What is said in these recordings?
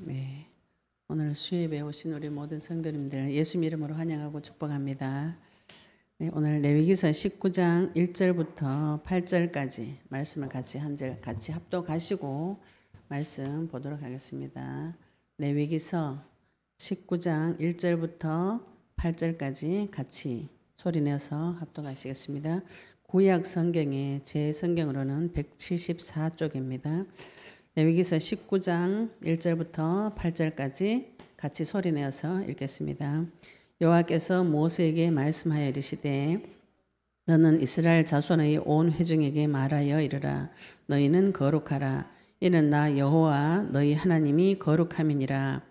네, 오늘 수요예배 오신 우리 모든 성도님들 예수님 이름으로 환영하고 축복합니다. 네, 오늘 레위기서 19장 1절부터 8절까지 말씀을 같이 한 절 같이 합독하시고 말씀 보도록 하겠습니다. 레위기서 19장 1절부터 8절까지 같이 소리내서 합독하시겠습니다. 구약 성경의 제 성경으로는 174쪽입니다. 레위기서 19장 1절부터 8절까지 같이 소리내어서 읽겠습니다. 여호와께서 모세에게 말씀하여 이르시되 너는 이스라엘 자손의 온 회중에게 말하여 이르라. 너희는 거룩하라. 이는 나 여호와 너희 하나님이 거룩함이니라.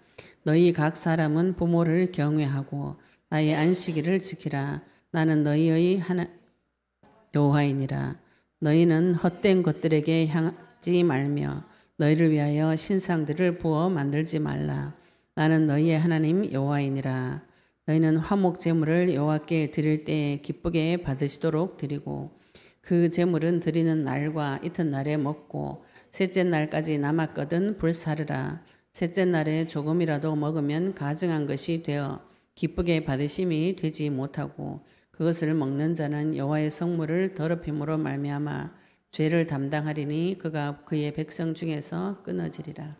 너희 각 사람은 부모를 경외하고 나의 안식일을 지키라. 나는 너희의 여호와이니라. 너희는 헛된 것들에게 향하지 말며 너희를 위하여 신상들을 부어 만들지 말라. 나는 너희의 하나님 여호와이니라. 너희는 화목 제물을 여호와께 드릴 때에 기쁘게 받으시도록 드리고 그 제물은 드리는 날과 이튿날에 먹고 셋째 날까지 남았거든 불사르라. 셋째 날에 조금이라도 먹으면 가증한 것이 되어 기쁘게 받으심이 되지 못하고 그것을 먹는 자는 여호와의 성물을 더럽힘으로 말미암아 죄를 담당하리니 그가 그의 백성 중에서 끊어지리라.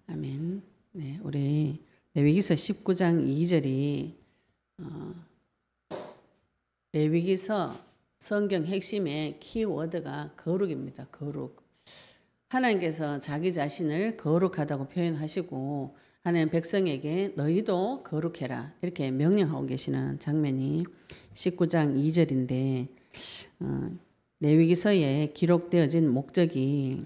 아멘. 네, 우리 레위기서 19장 2절이 레위기서 성경 핵심의 키워드가 거룩입니다. 거룩. 하나님께서 자기 자신을 거룩하다고 표현하시고 하나님 백성에게 너희도 거룩해라 이렇게 명령하고 계시는 장면이 19장 2절인데 레위기서에 기록되어진 목적이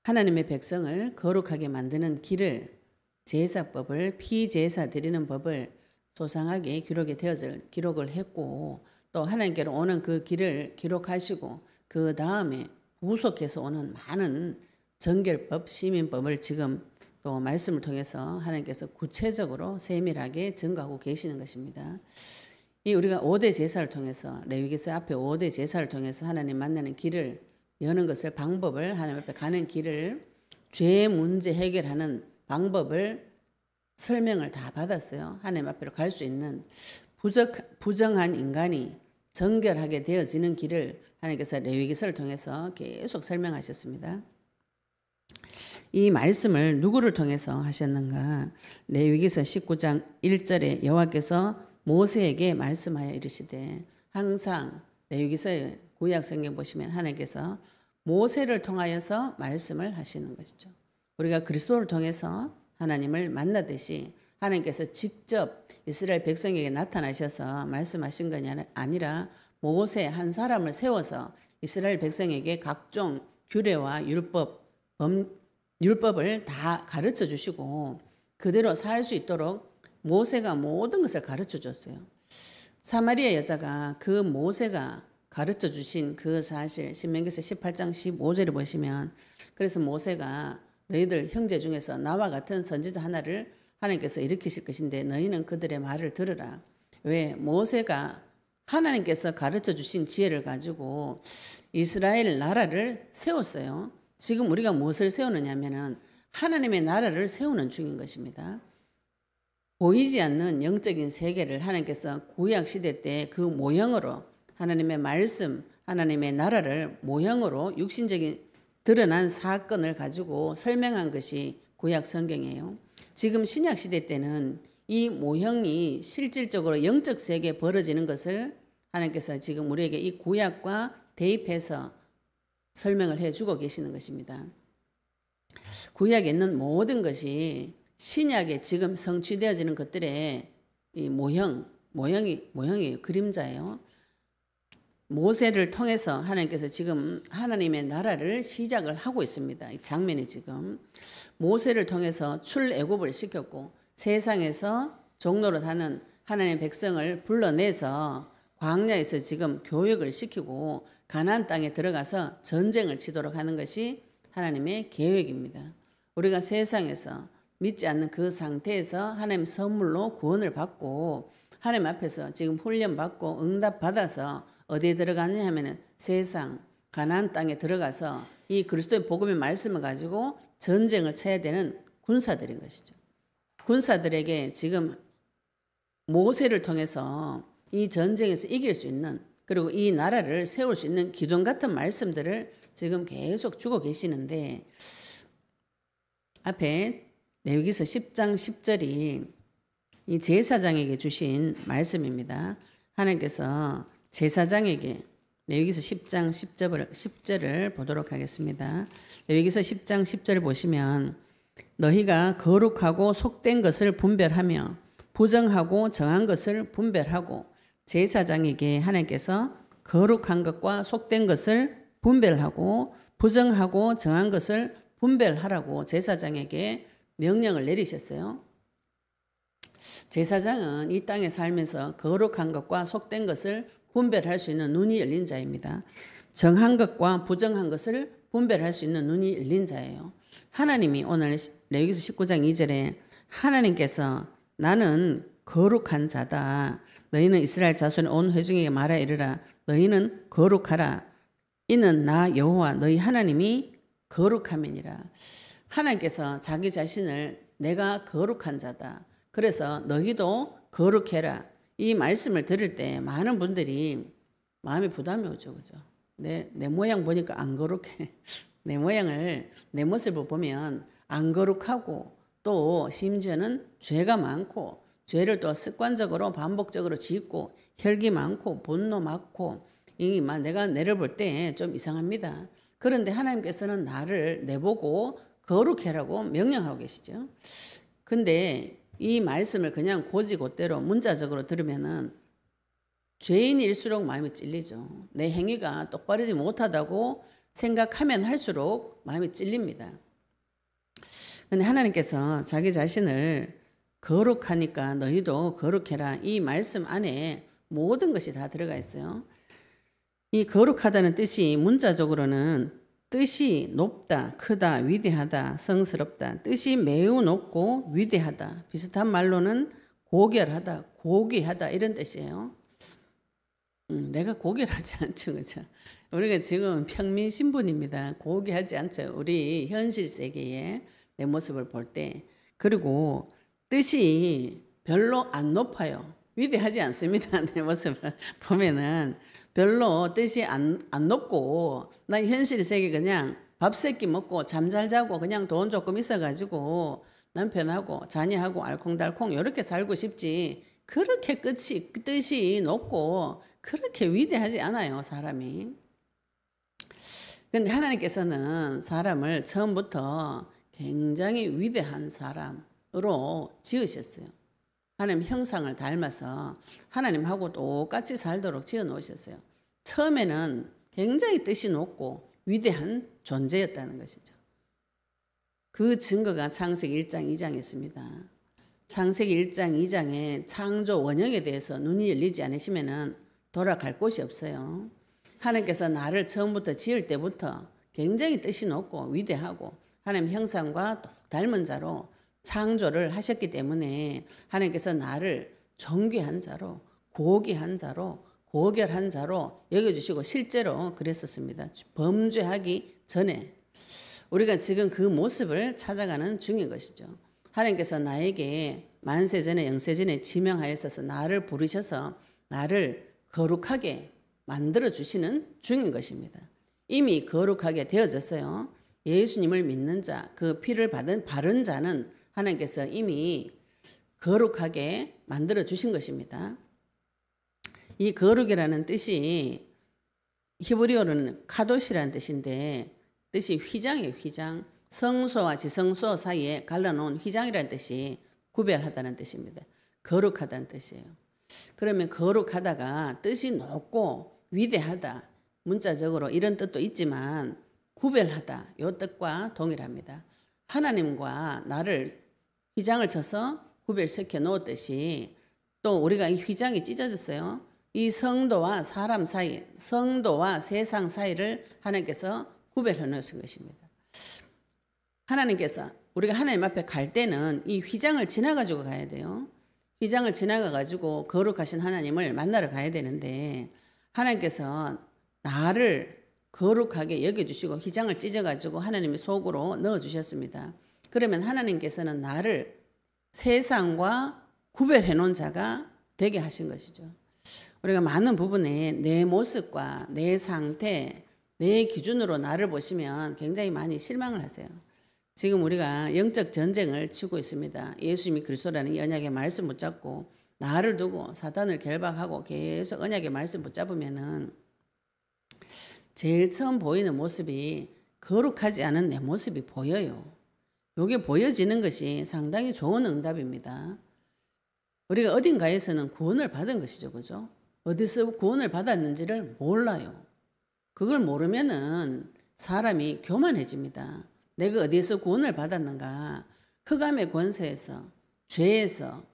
하나님의 백성을 거룩하게 만드는 길을 제사법을 피제사 드리는 법을 소상하게 기록을 했고 또 하나님께로 오는 그 길을 기록하시고 그 다음에 부속해서 오는 많은 정결법, 시민법을 지금 또 말씀을 통해서 하나님께서 구체적으로 세밀하게 증거하고 계시는 것입니다. 이 우리가 5대 제사를 통해서 레위기서 앞에 5대 제사를 통해서 하나님 만나는 길을 여는 것을 방법을 하나님 앞에 가는 길을 죄 문제 해결하는 방법을 설명을 다 받았어요. 하나님 앞으로 갈 수 있는 부정한 인간이 정결하게 되어지는 길을 하나님께서 레위기서를 통해서 계속 설명하셨습니다. 이 말씀을 누구를 통해서 하셨는가? 레위기서 19장 1절에 여호와께서 모세에게 말씀하여 이르시되 항상 레위기서의 구약 성경 보시면 하나님께서 모세를 통하여서 말씀을 하시는 것이죠. 우리가 그리스도를 통해서 하나님을 만나듯이 하나님께서 직접 이스라엘 백성에게 나타나셔서 말씀하신 것이 아니라 모세 한 사람을 세워서 이스라엘 백성에게 각종 규례와 율법을 다 가르쳐 주시고 그대로 살 수 있도록 모세가 모든 것을 가르쳐 줬어요. 사마리아 여자가 그 모세가 가르쳐 주신 그 사실 신명기서 18장 15절에 보시면 그래서 모세가 너희들 형제 중에서 나와 같은 선지자 하나를 하나님께서 일으키실 것인데 너희는 그들의 말을 들으라. 왜? 모세가 하나님께서 가르쳐 주신 지혜를 가지고 이스라엘 나라를 세웠어요. 지금 우리가 무엇을 세우느냐면은 하나님의 나라를 세우는 중인 것입니다. 보이지 않는 영적인 세계를 하나님께서 구약 시대 때 그 모형으로 하나님의 말씀, 하나님의 나라를 모형으로 육신적인 드러난 사건을 가지고 설명한 것이 구약 성경이에요. 지금 신약 시대 때는 이 모형이 실질적으로 영적 세계에 벌어지는 것을 하나님께서 지금 우리에게 이 구약과 대입해서 설명을 해주고 계시는 것입니다. 구약에 있는 모든 것이 신약에 지금 성취되어지는 것들의 이 모형이 그림자예요. 모세를 통해서 하나님께서 지금 하나님의 나라를 시작을 하고 있습니다. 이 장면이 지금 모세를 통해서 출애굽을 시켰고 세상에서 종로로 하는 하나님의 백성을 불러내서 광야에서 지금 교육을 시키고 가나안 땅에 들어가서 전쟁을 치도록 하는 것이 하나님의 계획입니다. 우리가 세상에서 믿지 않는 그 상태에서 하나님 선물로 구원을 받고 하나님 앞에서 지금 훈련받고 응답받아서 어디에 들어가느냐 하면은 세상 가나안 땅에 들어가서 이 그리스도의 복음의 말씀을 가지고 전쟁을 쳐야 되는 군사들인 것이죠. 군사들에게 지금 모세를 통해서 이 전쟁에서 이길 수 있는, 그리고 이 나라를 세울 수 있는 기둥 같은 말씀들을 지금 계속 주고 계시는데, 앞에 레위기서 10장 10절이 이 제사장에게 주신 말씀입니다. 하나님께서 제사장에게, 레위기서 10장 10절을 보도록 하겠습니다. 레위기서 10장 10절을 보시면, 너희가 거룩하고 속된 것을 분별하며 부정하고 정한 것을 분별하고, 제사장에게 하나님께서 거룩한 것과 속된 것을 분별하고 부정하고 정한 것을 분별하라고 제사장에게 명령을 내리셨어요. 제사장은 이 땅에 살면서 거룩한 것과 속된 것을 분별할 수 있는 눈이 열린 자입니다. 정한 것과 부정한 것을 분별할 수 있는 눈이 열린 자예요. 하나님이 오늘 레위기서 19장 2절에 하나님께서 나는 거룩한 자다. 너희는 이스라엘 자손의 온 회중에게 말하 이르라. 너희는 거룩하라. 이는 나 여호와 너희 하나님이 거룩함이니라. 하나님께서 자기 자신을 내가 거룩한 자다. 그래서 너희도 거룩해라. 이 말씀을 들을 때 많은 분들이 마음에 부담이 오죠. 그죠? 내 모양 보니까 안 거룩해. 내 모양을, 내 모습을 보면 안 거룩하고, 또 심지어는 죄가 많고, 죄를 또 습관적으로 반복적으로 짓고, 혈기 많고, 분노 많고, 내가 내를 볼 때 좀 이상합니다. 그런데 하나님께서는 나를 내보고 거룩해라고 명령하고 계시죠. 근데 이 말씀을 그냥 고지고대로 문자적으로 들으면은 죄인일수록 마음이 찔리죠. 내 행위가 똑바르지 못하다고 생각하면 할수록 마음이 찔립니다. 근데 하나님께서 자기 자신을 거룩하니까 너희도 거룩해라. 이 말씀 안에 모든 것이 다 들어가 있어요. 이 거룩하다는 뜻이 문자적으로는 뜻이 높다, 크다, 위대하다, 성스럽다, 뜻이 매우 높고 위대하다, 비슷한 말로는 고결하다, 고귀하다 이런 뜻이에요. 내가 고결하지 않죠, 그죠? 우리가 지금 평민 신분입니다. 고귀하지 않죠. 우리 현실 세계에 내 모습을 볼 때. 그리고 뜻이 별로 안 높아요. 위대하지 않습니다. 내 모습을 보면은 별로 뜻이 안 높고, 나 현실 세계 그냥 밥 세끼 먹고 잠 잘 자고 그냥 돈 조금 있어가지고 남편하고 자녀하고 알콩달콩 이렇게 살고 싶지, 그렇게 뜻이 높고 그렇게 위대하지 않아요, 사람이. 근데 하나님께서는 사람을 처음부터 굉장히 위대한 사람으로 지으셨어요. 하나님 형상을 닮아서 하나님하고 똑같이 살도록 지어 놓으셨어요. 처음에는 굉장히 뜻이 높고 위대한 존재였다는 것이죠. 그 증거가 창세기 1장 2장에 있습니다. 창세기 1장 2장에 창조 원형에 대해서 눈이 열리지 않으시면 돌아갈 곳이 없어요. 하나님께서 나를 처음부터 지을 때부터 굉장히 뜻이 높고 위대하고 하나님 형상과 닮은 자로 창조를 하셨기 때문에 하나님께서 나를 존귀한 자로, 고귀한 자로, 고결한 자로 여겨주시고 실제로 그랬었습니다. 범죄하기 전에 우리가 지금 그 모습을 찾아가는 중인 것이죠. 하나님께서 나에게 만세전에 영세전에 지명하였어서 나를 부르셔서 나를 거룩하게 만들어주시는 중인 것입니다. 이미 거룩하게 되어졌어요. 예수님을 믿는 자, 그 피를 바른 자는 하나님께서 이미 거룩하게 만들어 주신 것입니다. 이 거룩이라는 뜻이 히브리어로는 카도시라는 뜻인데, 뜻이 휘장이에요. 휘장. 성소와 지성소 사이에 갈라놓은 휘장이라는 뜻이 구별하다는 뜻입니다. 거룩하다는 뜻이에요. 그러면 거룩하다가 뜻이 높고 위대하다, 문자적으로 이런 뜻도 있지만 구별하다, 이 뜻과 동일합니다. 하나님과 나를 휘장을 쳐서 구별시켜 놓았듯이 또 우리가 이 휘장이 찢어졌어요. 이 성도와 사람 사이, 성도와 세상 사이를 하나님께서 구별해 놓으신 것입니다. 하나님께서 우리가 하나님 앞에 갈 때는 이 휘장을 지나가지고 가야 돼요. 휘장을 지나가가지고 거룩하신 하나님을 만나러 가야 되는데, 하나님께서 나를 거룩하게 여겨주시고 휘장을 찢어가지고 하나님의 속으로 넣어주셨습니다. 그러면 하나님께서는 나를 세상과 구별해 놓은 자가 되게 하신 것이죠. 우리가 많은 부분에 내 모습과 내 상태, 내 기준으로 나를 보시면 굉장히 많이 실망을 하세요. 지금 우리가 영적 전쟁을 치고 있습니다. 예수님이 그리스도라는 이 언약의 말씀 붙잡고 나를 두고 사단을 결박하고 계속 언약의 말씀 붙잡으면은 제일 처음 보이는 모습이 거룩하지 않은 내 모습이 보여요. 이게 보여지는 것이 상당히 좋은 응답입니다. 우리가 어딘가에서는 구원을 받은 것이죠. 그죠? 어디서 구원을 받았는지를 몰라요. 그걸 모르면은 사람이 교만해집니다. 내가 어디에서 구원을 받았는가? 흑암의 권세에서, 죄에서,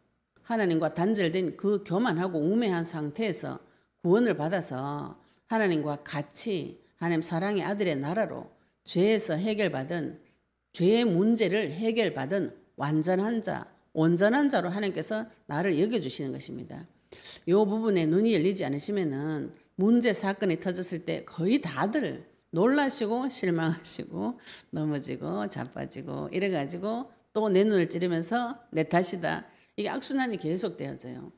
하나님과 단절된 그 교만하고 우매한 상태에서 구원을 받아서 하나님과 같이 하나님 사랑의 아들의 나라로 죄에서 해결받은 죄의 문제를 해결받은 완전한 자, 온전한 자로 하나님께서 나를 여겨주시는 것입니다. 이 부분에 눈이 열리지 않으시면은 문제 사건이 터졌을 때 거의 다들 놀라시고 실망하시고 넘어지고 자빠지고 이래가지고 또 내 눈을 찌르면서 내 탓이다. 이게 악순환이 계속되어져요.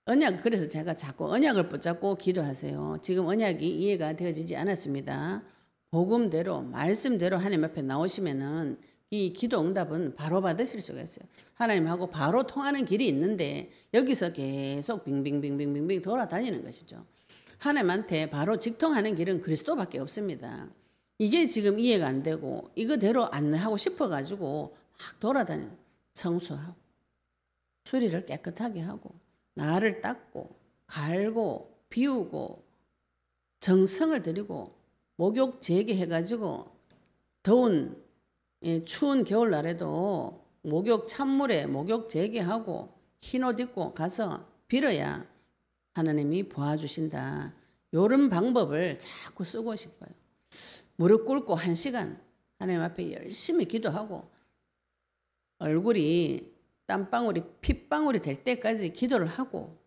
언약, 그래서 제가 자꾸 언약을 붙잡고 기도하세요. 지금 언약이 이해가 되어지지 않았습니다. 복음대로 말씀대로 하나님 앞에 나오시면은 이 기도 응답은 바로 받으실 수가 있어요. 하나님하고 바로 통하는 길이 있는데 여기서 계속 빙빙빙빙빙 돌아다니는 것이죠. 하나님한테 바로 직통하는 길은 그리스도밖에 없습니다. 이게 지금 이해가 안 되고 이거대로 안내하고 싶어가지고 막 돌아다니는, 청소하고 수리를 깨끗하게 하고 나를 닦고 갈고 비우고 정성을 들이고 목욕 재개해가지고 더운 추운 겨울날에도 목욕 찬물에 목욕 재개하고 흰옷 입고 가서 빌어야 하나님이 보아주신다. 이런 방법을 자꾸 쓰고 싶어요. 무릎 꿇고 1시간 하나님 앞에 열심히 기도하고 얼굴이 땀방울이 핏방울이 될 때까지 기도를 하고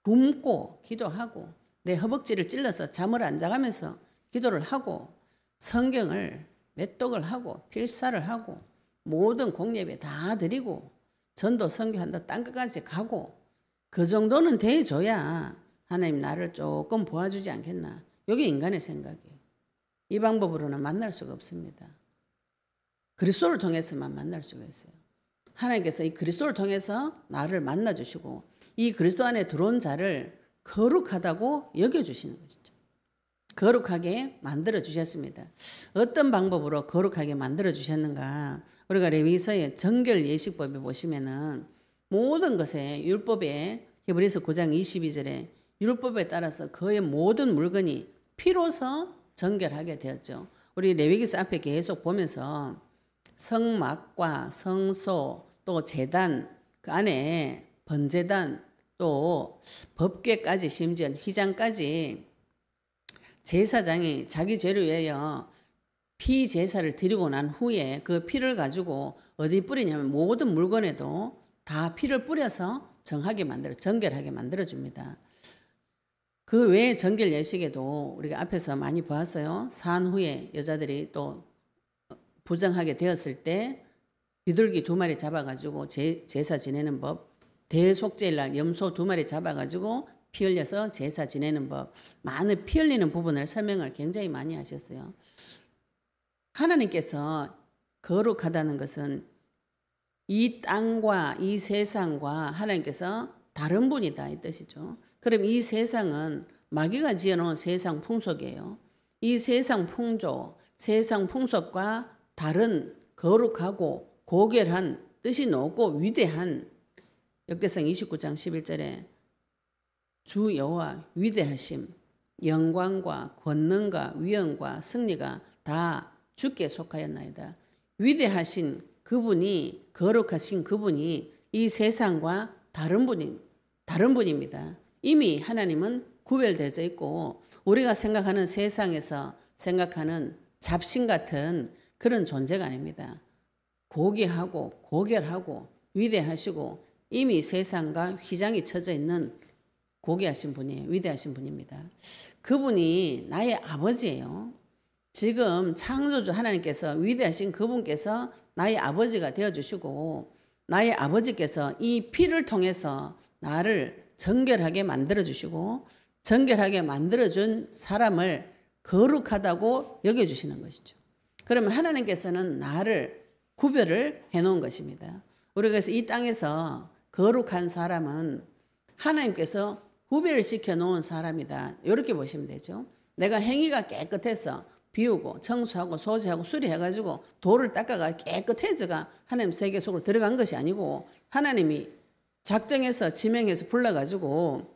굶고 기도하고 내 허벅지를 찔러서 잠을 안 자가면서 기도를 하고 성경을 메독을 하고 필사를 하고 모든 공예배 다 드리고 전도 선교한다 땅끝까지 가고 그 정도는 돼줘야 하나님 나를 조금 보아주지 않겠나. 이게 인간의 생각이에요. 이 방법으로는 만날 수가 없습니다. 그리스도를 통해서만 만날 수가 있어요. 하나님께서 이 그리스도를 통해서 나를 만나주시고 이 그리스도 안에 들어온 자를 거룩하다고 여겨주시는 것이죠. 거룩하게 만들어주셨습니다. 어떤 방법으로 거룩하게 만들어주셨는가. 우리가 레위기서의 정결 예식법에 보시면은 모든 것에 율법에 히브리서 9장 22절에 율법에 따라서 그의 모든 물건이 피로서 정결하게 되었죠. 우리 레위기서 앞에 계속 보면서 성막과 성소 또 제단 그 안에 번제단 또 법궤까지 심지어 휘장까지 제사장이 자기 죄를 위하여 피 제사를 드리고 난 후에 그 피를 가지고 어디 뿌리냐면 모든 물건에도 다 피를 뿌려서 정결하게 만들어줍니다. 그 외에 정결 예식에도 우리가 앞에서 많이 보았어요. 산 후에 여자들이 또 부정하게 되었을 때 비둘기 2마리 잡아가지고 제사 지내는 법, 대속죄일날 염소 2마리 잡아가지고 피 흘려서 제사 지내는 법, 많은 피 흘리는 부분을 설명을 굉장히 많이 하셨어요. 하나님께서 거룩하다는 것은 이 땅과 이 세상과 하나님께서 다른 분이다 이 뜻이죠. 그럼 이 세상은 마귀가 지어놓은 세상 풍속이에요. 이 세상 풍조, 세상 풍속과 다른 거룩하고 고결한 뜻이 높고 위대한 역대상 29장 11절에 주 여호와 위대하심, 영광과 권능과 위엄과 승리가 다 주께 속하였나이다. 위대하신 그분이 거룩하신 그분이 이 세상과 다른 분입니다. 이미 하나님은 구별되어 있고 우리가 생각하는 세상에서 생각하는 잡신 같은 그런 존재가 아닙니다. 고귀하고 고결하고 위대하시고 이미 세상과 휘장이 쳐져 있는 고귀하신 분이에요. 위대하신 분입니다. 그분이 나의 아버지예요. 지금 창조주 하나님께서 위대하신 그분께서 나의 아버지가 되어주시고 나의 아버지께서 이 피를 통해서 나를 정결하게 만들어주시고 정결하게 만들어준 사람을 거룩하다고 여겨주시는 것이죠. 그러면 하나님께서는 나를 구별을 해놓은 것입니다. 우리가 그래서 이 땅에서 거룩한 사람은 하나님께서 구별을 시켜놓은 사람이다. 이렇게 보시면 되죠. 내가 행위가 깨끗해서 비우고 청소하고 소지하고 수리해가지고 돌을 닦아가 깨끗해져가 하나님 세계 속으로 들어간 것이 아니고 하나님이 작정해서 지명해서 불러가지고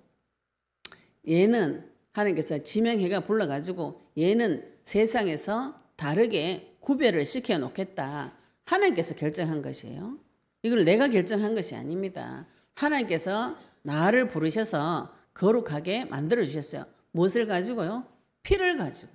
얘는 하나님께서 지명해가 불러가지고 얘는 세상에서 다르게 구별을 시켜 놓겠다. 하나님께서 결정한 것이에요. 이걸 내가 결정한 것이 아닙니다. 하나님께서 나를 부르셔서 거룩하게 만들어 주셨어요. 무엇을 가지고요? 피를 가지고.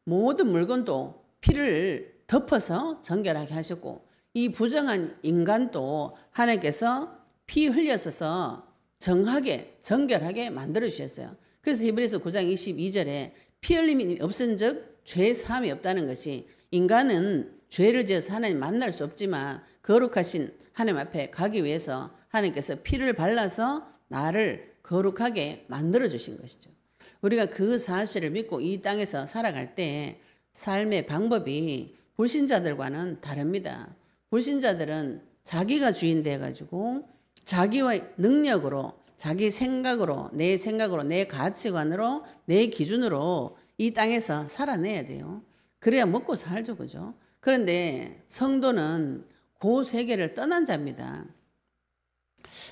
모든 물건도 피를 덮어서 정결하게 하셨고 이 부정한 인간도 하나님께서 피 흘려서 정하게 정결하게 만들어 주셨어요. 그래서 히브리서 9장 22절에 피 흘림이 없은 즉 죄 사함이 없다는 것이 인간은 죄를 지어서 하나님 만날 수 없지만 거룩하신 하나님 앞에 가기 위해서 하나님께서 피를 발라서 나를 거룩하게 만들어 주신 것이죠. 우리가 그 사실을 믿고 이 땅에서 살아갈 때 삶의 방법이 불신자들과는 다릅니다. 불신자들은 자기가 주인 돼가지고 자기와 능력으로 자기 생각으로 내 가치관으로 내 기준으로 이 땅에서 살아내야 돼요. 그래야 먹고 살죠. 그죠? 그런데 성도는 그 세계를 떠난 자입니다.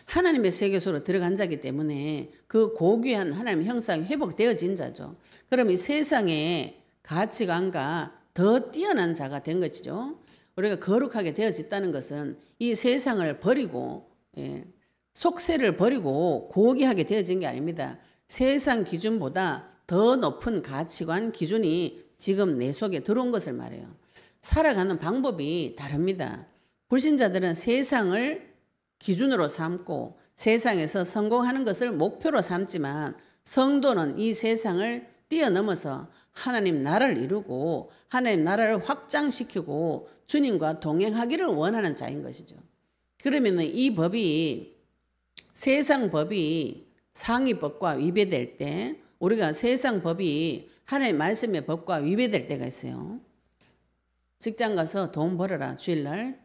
하나님의 세계 속으로 들어간 자이기 때문에 그 고귀한 하나님의 형상이 회복되어진 자죠. 그럼 이 세상의 가치관과 더 뛰어난 자가 된 것이죠. 우리가 거룩하게 되어졌다는 것은 이 세상을 버리고 속세를 버리고 고귀하게 되어진 게 아닙니다. 세상 기준보다 더 높은 가치관 기준이 지금 내 속에 들어온 것을 말해요. 살아가는 방법이 다릅니다. 불신자들은 세상을 기준으로 삼고 세상에서 성공하는 것을 목표로 삼지만 성도는 이 세상을 뛰어넘어서 하나님 나라를 이루고 하나님 나라를 확장시키고 주님과 동행하기를 원하는 자인 것이죠. 그러면 이 법이 세상 법이 상위법과 위배될 때 우리가 세상 법이 하나님의 말씀의 법과 위배될 때가 있어요. 직장 가서 돈 벌어라. 주일날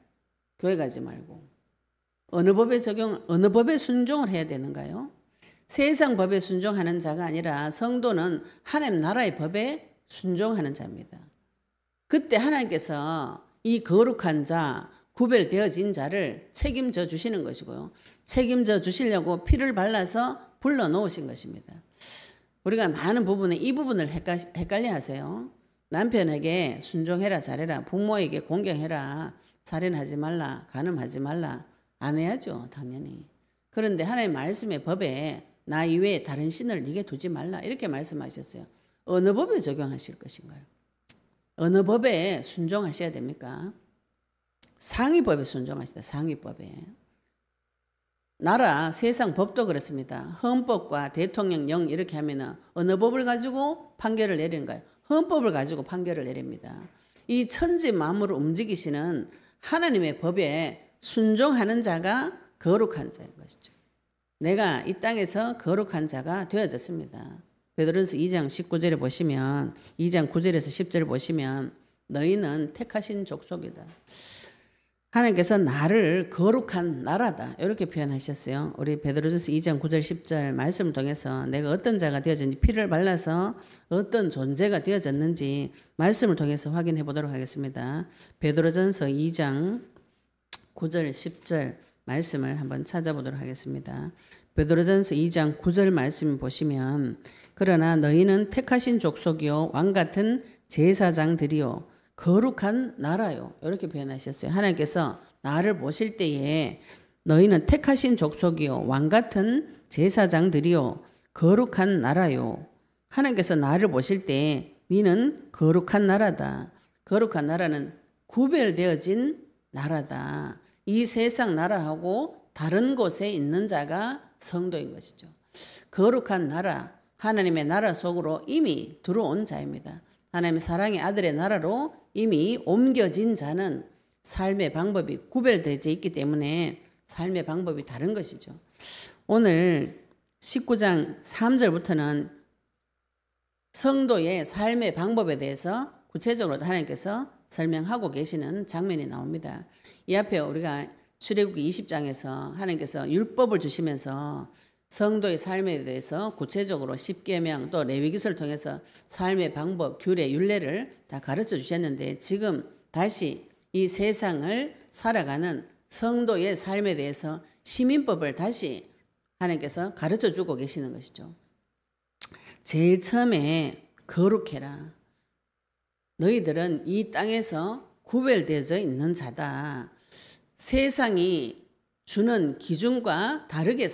교회 가지 말고. 어느 법에 순종을 해야 되는가요? 세상 법에 순종하는 자가 아니라 성도는 하나님 나라의 법에 순종하는 자입니다. 그때 하나님께서 이 거룩한 자, 구별되어진 자를 책임져 주시는 것이고요. 책임져 주시려고 피를 발라서 불러놓으신 것입니다. 우리가 많은 부분에 이 부분을 헷갈려 하세요. 남편에게 순종해라 잘해라. 부모에게 공경해라. 살인하지 말라. 간음하지 말라. 안 해야죠. 당연히. 그런데 하나님의 말씀의 법에 나 이외에 다른 신을 네게 두지 말라. 이렇게 말씀하셨어요. 어느 법에 적용하실 것인가요? 어느 법에 순종하셔야 됩니까? 상위법에 순종하시다. 상위법에. 나라 세상 법도 그렇습니다. 헌법과 대통령령 이렇게 하면 어느 법을 가지고 판결을 내리는가요? 헌법을 가지고 판결을 내립니다. 이 천지 만물을 움직이시는 하나님의 법에 순종하는 자가 거룩한 자인 것이죠. 내가 이 땅에서 거룩한 자가 되어졌습니다. 베드로전서 2장 19절에 보시면 2장 9절에서 10절을 보시면 너희는 택하신 족속이다. 하나님께서 나를 거룩한 나라다 이렇게 표현하셨어요. 우리 베드로전서 2장 9절 10절 말씀을 통해서 내가 어떤 자가 되어졌는지 피를 발라서 어떤 존재가 되어졌는지 말씀을 통해서 확인해 보도록 하겠습니다. 베드로전서 2장 9절 10절 말씀을 한번 찾아보도록 하겠습니다. 베드로전서 2장 9절 말씀 보시면 그러나 너희는 택하신 족속이요 왕같은 제사장들이요 거룩한 나라요. 이렇게 표현하셨어요. 하나님께서 나를 보실 때에 너희는 택하신 족속이요 왕같은 제사장들이요 거룩한 나라요. 하나님께서 나를 보실 때 너희는 거룩한 나라다. 거룩한 나라는 구별되어진 나라다. 이 세상 나라하고 다른 곳에 있는 자가 성도인 것이죠. 거룩한 나라, 하나님의 나라 속으로 이미 들어온 자입니다. 하나님의 사랑의 아들의 나라로 이미 옮겨진 자는 삶의 방법이 구별되어 있기 때문에 삶의 방법이 다른 것이죠. 오늘 19장 3절부터는 성도의 삶의 방법에 대해서 구체적으로 하나님께서 설명하고 계시는 장면이 나옵니다. 이 앞에 우리가 출애굽기 20장에서 하나님께서 율법을 주시면서 성도의 삶에 대해서 구체적으로 십계명 또 레위기서를 통해서 삶의 방법, 규례, 율례를 다 가르쳐 주셨는데 지금 다시 이 세상을 살아가는 성도의 삶에 대해서 시민법을 다시 하나님께서 가르쳐 주고 계시는 것이죠. 제일 처음에 거룩해라. 너희들은 이 땅에서 구별되어져 있는 자다. 세상이 주는 기준과 다르게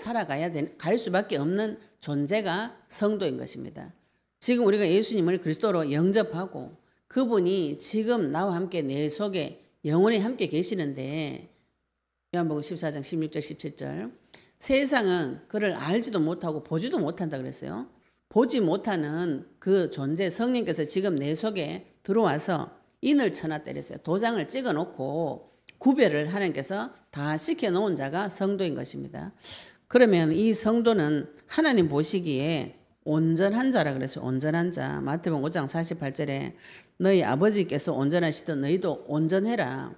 갈 수밖에 없는 존재가 성도인 것입니다. 지금 우리가 예수님을 그리스도로 영접하고 그분이 지금 나와 함께 내 속에 영원히 함께 계시는데 요한복음 14장 16절 17절 세상은 그를 알지도 못하고 보지도 못한다 그랬어요. 보지 못하는 그 존재 성령께서 지금 내 속에 들어와서 인을 쳐놨다 그랬어요. 도장을 찍어놓고 구별을 하나님께서 다 시켜놓은 자가 성도인 것입니다. 그러면 이 성도는 하나님 보시기에 온전한 자라 그랬어요. 온전한 자. 마태복음 5장 48절에 너희 아버지께서 온전하시던 너희도 온전해라.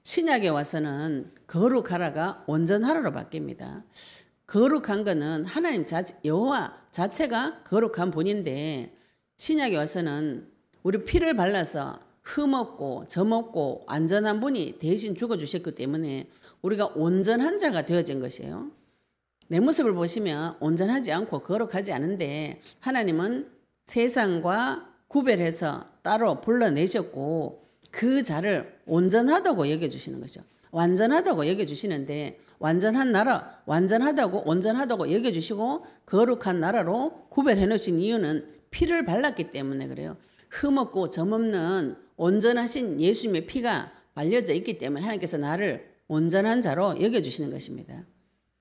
신약에 와서는 거룩하라가 온전하라로 바뀝니다. 거룩한 거는 하나님 여호와 자체가 거룩한 분인데 신약에 와서는 우리 피를 발라서 흠없고 점없고 완전한 분이 대신 죽어주셨기 때문에 우리가 온전한 자가 되어진 것이에요. 내 모습을 보시면 온전하지 않고 거룩하지 않은데 하나님은 세상과 구별해서 따로 불러내셨고 그 자를 온전하다고 여겨주시는 거죠. 완전하다고 여겨주시는데 완전한 나라, 완전하다고 온전하다고 여겨주시고 거룩한 나라로 구별해 놓으신 이유는 피를 발랐기 때문에 그래요. 흠없고 점없는 온전하신 예수님의 피가 발려져 있기 때문에 하나님께서 나를 온전한 자로 여겨주시는 것입니다.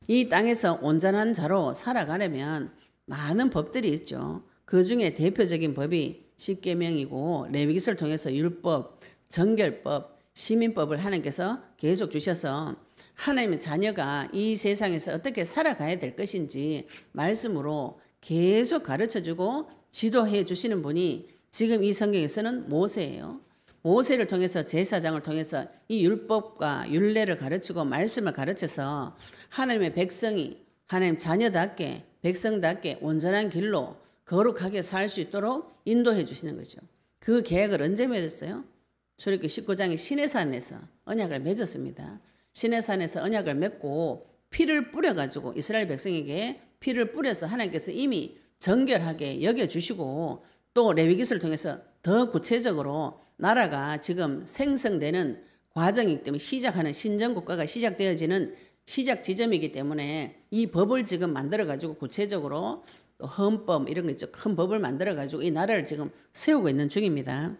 이 땅에서 온전한 자로 살아가려면 많은 법들이 있죠. 그 중에 대표적인 법이 십계명이고 레위기서를 통해서 율법, 정결법, 시민법을 하나님께서 계속 주셔서 하나님의 자녀가 이 세상에서 어떻게 살아가야 될 것인지 말씀으로 계속 가르쳐주고 지도해 주시는 분이 지금 이 성경에서는 모세예요. 모세를 통해서 제사장을 통해서 이 율법과 율례를 가르치고 말씀을 가르쳐서 하나님의 백성이 하나님 자녀답게 백성답게 온전한 길로 거룩하게 살 수 있도록 인도해 주시는 거죠. 그 계획을 언제 맺었어요? 출애굽기 19장의 시내산에서 언약을 맺었습니다. 시내산에서 언약을 맺고 피를 뿌려가지고 이스라엘 백성에게 피를 뿌려서 하나님께서 이미 정결하게 여겨주시고 또 레위기서를 통해서 더 구체적으로 나라가 지금 생성되는 과정이기 때문에 시작하는 신정국가가 시작되어지는 시작 지점이기 때문에 이 법을 지금 만들어가지고 구체적으로 또 헌법 이런 거 있죠. 큰 법을 만들어가지고 이 나라를 지금 세우고 있는 중입니다.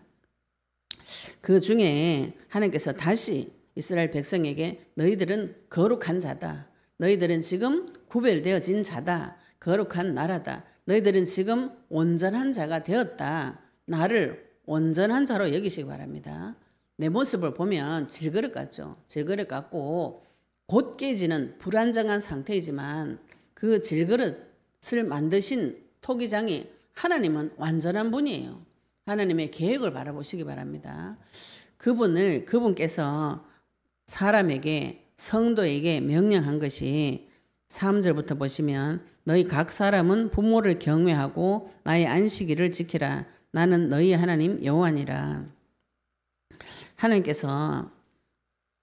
그 중에 하나님께서 다시 이스라엘 백성에게 너희들은 거룩한 자다. 너희들은 지금 구별되어진 자다. 거룩한 나라다. 너희들은 지금 온전한 자가 되었다. 나를 온전한 자로 여기시기 바랍니다. 내 모습을 보면 질그릇 같죠. 질그릇 같고 곧 깨지는 불안정한 상태이지만 그 질그릇을 만드신 토기장이 하나님은 완전한 분이에요. 하나님의 계획을 바라보시기 바랍니다. 그분께서 사람에게 성도에게 명령한 것이 3절부터 보시면 너희 각 사람은 부모를 경외하고 나의 안식일을 지키라. 나는 너희 하나님 여호와니라. 하나님께서